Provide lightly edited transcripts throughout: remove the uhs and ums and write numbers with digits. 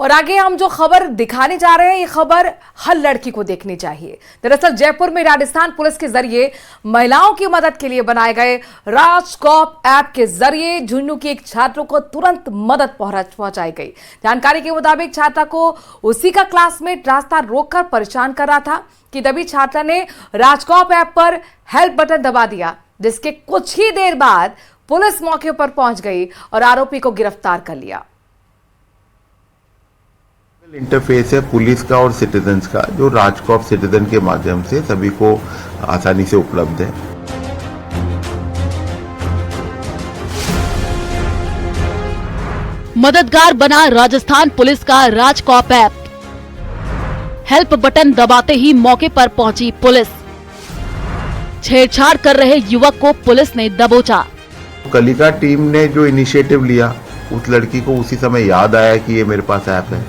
और आगे हम जो खबर दिखाने जा रहे हैं, ये खबर हर लड़की को देखनी चाहिए। दरअसल जयपुर में राजस्थान पुलिस के जरिए महिलाओं की मदद के लिए बनाए गए राजकॉप ऐप के जरिए झुंझुनू की एक छात्र को तुरंत मदद पहुंचाई गई। जानकारी के मुताबिक छात्रा को उसी का क्लासमेट रास्ता रोककर परेशान कर रहा था कि तभी छात्रा ने राजकॉप ऐप पर हेल्प बटन दबा दिया, जिसके कुछ ही देर बाद पुलिस मौके पर पहुंच गई और आरोपी को गिरफ्तार कर लिया। इंटरफेस है पुलिस का और सिटीजन्स का, जो राजकॉप सिटीजन के माध्यम से सभी को आसानी से उपलब्ध है। मददगार बना राजस्थान पुलिस का राजकॉप ऐप। हेल्प बटन दबाते ही मौके पर पहुंची पुलिस। छेड़छाड़ कर रहे युवक को पुलिस ने दबोचा। कलिका टीम ने जो इनिशिएटिव लिया, उस लड़की को उसी समय याद आया कि ये मेरे पास ऐप है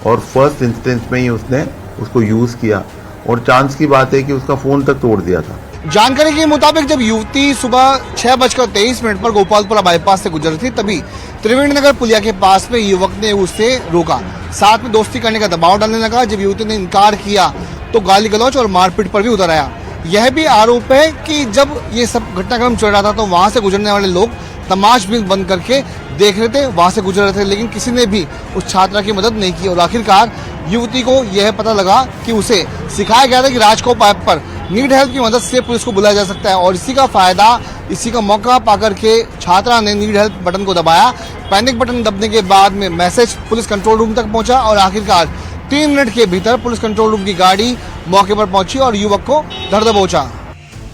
और फर्स्ट इंस्टेंस में ही उसने उसको यूज किया और चांस की बात है कि उसका फोन तक तोड़ दिया था। जानकारी के मुताबिक जब युवती सुबह 6:23 पर गोपालपुरा बाईपास से गुजर रही थी, तभी त्रिवेणी नगर पुलिया के पास में युवक ने उसे रोका, साथ में दोस्ती करने का दबाव डालने लगा। जब युवती ने इनकार किया तो गाली गलौज और मारपीट पर भी उतर आया। यह भी आरोप है कि जब ये सब घटनाक्रम चल रहा था तो वहां से गुजरने वाले लोग तमाशबीन बंद करके देख रहे थे, वहां से गुजर रहे थे, लेकिन किसी ने भी उस छात्रा की मदद नहीं की और आखिरकार युवती को यह पता लगा कि उसे सिखाया गया था कि राजकॉप ऐप पर नीड हेल्प की मदद से पुलिस को बुलाया जा सकता है और इसी का फायदा, इसी का मौका पाकर के छात्रा ने नीड हेल्प बटन को दबाया। पैनिक बटन दबने के बाद में मैसेज पुलिस कंट्रोल रूम तक पहुंचा और आखिरकार 3 मिनट के भीतर पुलिस कंट्रोल रूम की गाड़ी मौके पर पहुंची और युवक को धर दबोचा।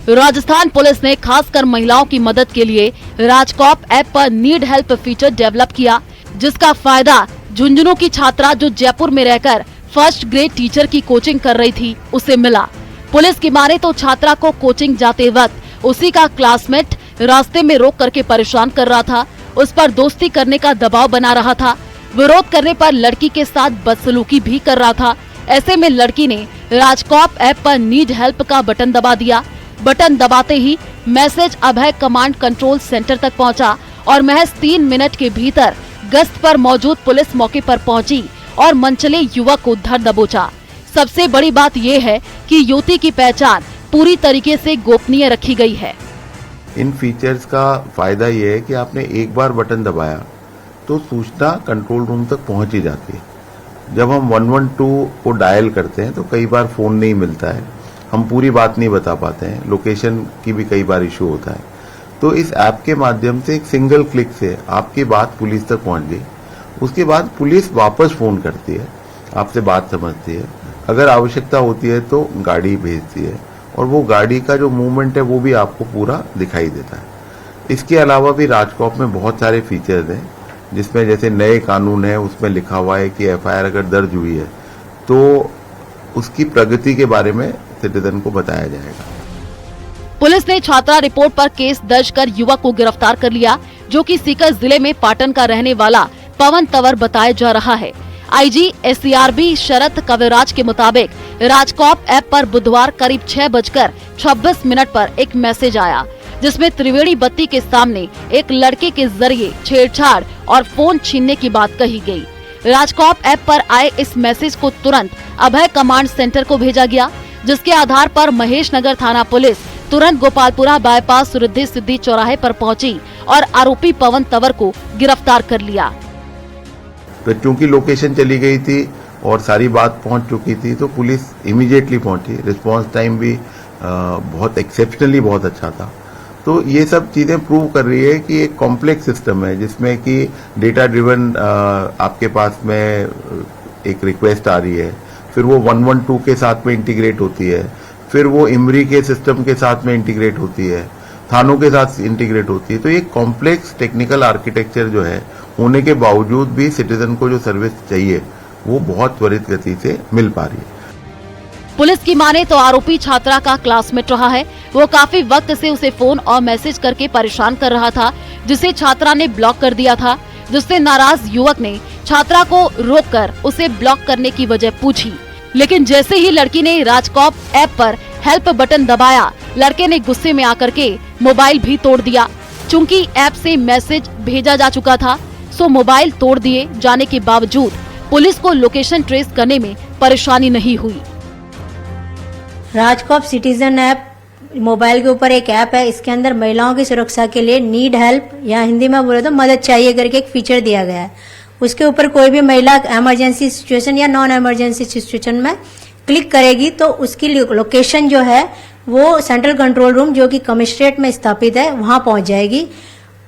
राजस्थान पुलिस ने खासकर महिलाओं की मदद के लिए राजकॉप ऐप पर नीड हेल्प फीचर डेवलप किया, जिसका फायदा झुंझुनू की छात्रा जो जयपुर में रहकर फर्स्ट ग्रेड टीचर की कोचिंग कर रही थी उसे मिला। पुलिस की माने तो छात्रा को कोचिंग जाते वक्त उसी का क्लासमेट रास्ते में रोक करके परेशान कर रहा था, उस पर दोस्ती करने का दबाव बना रहा था, विरोध करने पर लड़की के साथ बदसलूकी भी कर रहा था। ऐसे में लड़की ने राजकॉप ऐप पर नीड हेल्प का बटन दबा दिया। बटन दबाते ही मैसेज अभय कमांड कंट्रोल सेंटर तक पहुंचा और महज 3 मिनट के भीतर गश्त पर मौजूद पुलिस मौके पर पहुंची और मनचले युवक को धर दबोचा। सबसे बड़ी बात यह है कि युवती की पहचान पूरी तरीके से गोपनीय रखी गई है। इन फीचर्स का फायदा ये है कि आपने एक बार बटन दबाया तो सूचना कंट्रोल रूम तक पहुंच ही जाती है। जब हम 112 को डायल करते हैं तो कई बार फोन नहीं मिलता है, हम पूरी बात नहीं बता पाते हैं, लोकेशन की भी कई बार इशू होता है। तो इस ऐप के माध्यम से एक सिंगल क्लिक से आपकी बात पुलिस तक पहुंच गई। उसके बाद पुलिस वापस फोन करती है, आपसे बात समझती है, अगर आवश्यकता होती है तो गाड़ी भेजती है और वो गाड़ी का जो मूवमेंट है वो भी आपको पूरा दिखाई देता है। इसके अलावा भी राजकॉप में बहुत सारे फीचर्स हैं, जिसमें जैसे नए कानून है उसमें लिखा हुआ है कि एफआईआर अगर दर्ज हुई है तो उसकी प्रगति के बारे में सिटीजन को बताया जाएगा। पुलिस ने छात्रा रिपोर्ट पर केस दर्ज कर युवक को गिरफ्तार कर लिया, जो कि सीकर जिले में पाटन का रहने वाला पवन तंवर बताया जा रहा है। आईजी एससीआरबी शरद कविराज के मुताबिक राजकॉप ऐप पर बुधवार करीब 6:26 पर एक मैसेज आया, जिसमें त्रिवेणी बत्ती के सामने एक लड़के के जरिए छेड़छाड़ और फोन छीनने की बात कही गई। राजकॉप ऐप पर आए इस मैसेज को तुरंत अभय कमांड सेंटर को भेजा गया, जिसके आधार पर महेश नगर थाना पुलिस तुरंत गोपालपुरा बाईपास रिद्धि सिद्धि चौराहे पर पहुंची और आरोपी पवन तंवर को गिरफ्तार कर लिया। तो चूंकि लोकेशन चली गई थी और सारी बात पहुंच चुकी थी तो पुलिस इमीडिएटली पहुंची। रिस्पांस टाइम भी बहुत एक्सेप्शनली बहुत अच्छा था। तो ये सब चीजें प्रूव कर रही है कि एक कॉम्प्लेक्स सिस्टम है, जिसमें कि डेटा ड्रिवन आपके पास में एक रिक्वेस्ट आ रही है, फिर वो 112 के साथ में इंटीग्रेट होती है, फिर वो इमरी के सिस्टम के साथ में इंटीग्रेट होती है, थानों के साथ इंटीग्रेट होती है। तो ये कॉम्प्लेक्स टेक्निकल आर्किटेक्चर जो है होने के बावजूद भी सिटीजन को जो सर्विस चाहिए वो बहुत त्वरित गति से मिल पा रही है। पुलिस की माने तो आरोपी छात्रा का क्लासमेट रहा है। वो काफी वक्त से उसे फोन और मैसेज करके परेशान कर रहा था, जिसे छात्रा ने ब्लॉक कर दिया था, जिससे नाराज युवक ने छात्रा को रोककर उसे ब्लॉक करने की वजह पूछी। लेकिन जैसे ही लड़की ने राजकॉप ऐप पर हेल्प बटन दबाया, लड़के ने गुस्से में आकर के मोबाइल भी तोड़ दिया। चूंकि ऐप से मैसेज भेजा जा चुका था, सो मोबाइल तोड़ दिए जाने के बावजूद पुलिस को लोकेशन ट्रेस करने में परेशानी नहीं हुई। राजकॉप सिटीजन ऐप मोबाइल के ऊपर एक ऐप है। इसके अंदर महिलाओं की सुरक्षा के लिए नीड हेल्प या हिंदी में बोले तो मदद चाहिए करके एक फीचर दिया गया है। उसके ऊपर कोई भी महिला इमरजेंसी सिचुएशन या नॉन इमरजेंसी सिचुएशन में क्लिक करेगी तो उसकी लोकेशन जो है वो सेंट्रल कंट्रोल रूम जो कि कमिश्नरेट में स्थापित है वहां पहुंच जाएगी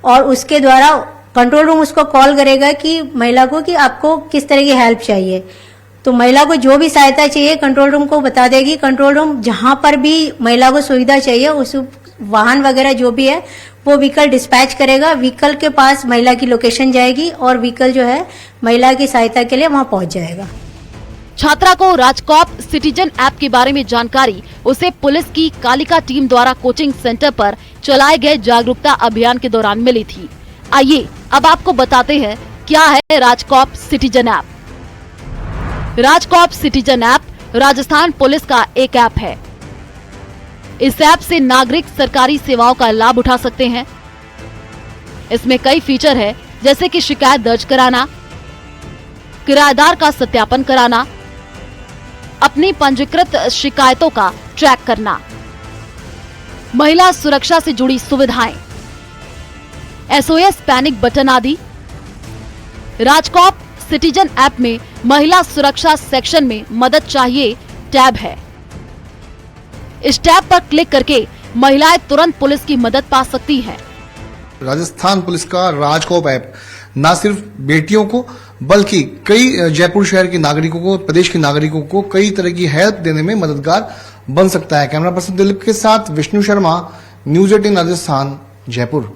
और उसके द्वारा कंट्रोल रूम उसको कॉल करेगा कि महिला को कि आपको किस तरह की हेल्प चाहिए। तो महिला को जो भी सहायता चाहिए कंट्रोल रूम को बता देगी। कंट्रोल रूम जहां पर भी महिला को सुविधा चाहिए उस वाहन वगैरह जो भी है वो व्हीकल डिस्पैच करेगा। व्हीकल के पास महिला की लोकेशन जाएगी और व्हीकल जो है महिला की सहायता के लिए वहां पहुंच जाएगा। छात्रा को राजकॉप सिटीजन ऐप के बारे में जानकारी उसे पुलिस की कालिका टीम द्वारा कोचिंग सेंटर पर चलाए गए जागरूकता अभियान के दौरान मिली थी। आइए अब आपको बताते हैं क्या है RajCop citizen app. RajCop citizen app Rajasthan police का एक ऐप है। इस ऐप से नागरिक सरकारी सेवाओं का लाभ उठा सकते हैं। इसमें कई फीचर है जैसे कि शिकायत दर्ज कराना, किराएदार का सत्यापन कराना, अपनी पंजीकृत शिकायतों का ट्रैक करना, महिला सुरक्षा से जुड़ी सुविधाएं, SOS पैनिक बटन आदि। राजकॉप सिटीजन ऐप में महिला सुरक्षा सेक्शन में मदद चाहिए टैब है। इस टैब पर क्लिक करके महिलाएं तुरंत पुलिस की मदद पा सकती हैं। राजस्थान पुलिस का राजकॉप ऐप न सिर्फ बेटियों को बल्कि कई जयपुर शहर के नागरिकों को, प्रदेश के नागरिकों को कई तरह की हेल्प देने में मददगार बन सकता है। कैमरा पर्सन दिलीप के साथ विष्णु शर्मा, न्यूज़ 18 राजस्थान, जयपुर।